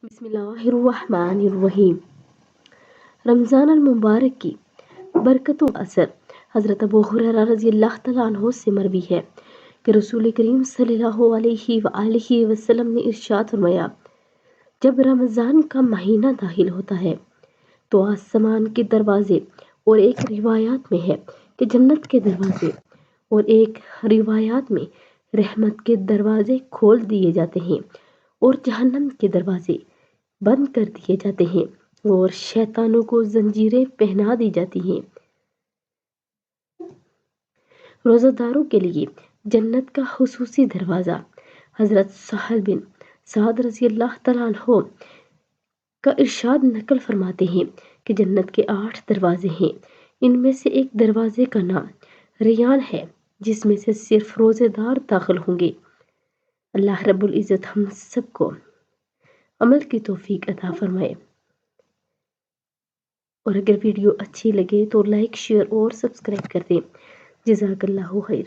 بسم اللہ الرحمن الرحیم۔ رمضان المبارک کی برکتوں کا اثر۔ حضرت ابو ہریرہ رضی اللہ تعالیٰ عنہ سے مروی ہے کہ رسول کریم صلی اللہ علیہ وآلہ وسلم نے ارشاد فرمایا، جب رمضان کا مہینہ داخل ہوتا ہے تو آسمان کے دروازے، اور ایک روایات میں ہے کہ جنت کے دروازے، اور ایک روایات میں رحمت کے دروازے کھول دیے جاتے ہیں اور جہنم کے دروازے بند کر دیے جاتے ہیں اور شیطانوں کو زنجیریں پہنا دی جاتی ہیں۔ روزہ داروں کے لیے جنت کا خصوصی دروازہ۔ حضرت سہل بن سعد رضی اللہ تعالیٰ عنہ کا ارشاد نقل فرماتے ہیں کہ جنت کے 8 دروازے ہیں، ان میں سے ایک دروازے کا نام ریان ہے، جس میں سے صرف روزے دار داخل ہوں گے۔ اللہ رب العزت ہم سب کو عمل کی توفیق عطا فرمائے۔ اور اگر ویڈیو اچھی لگے تو لائک، شیئر اور سبسکرائب کر دیں۔ جزاک اللہ خیر۔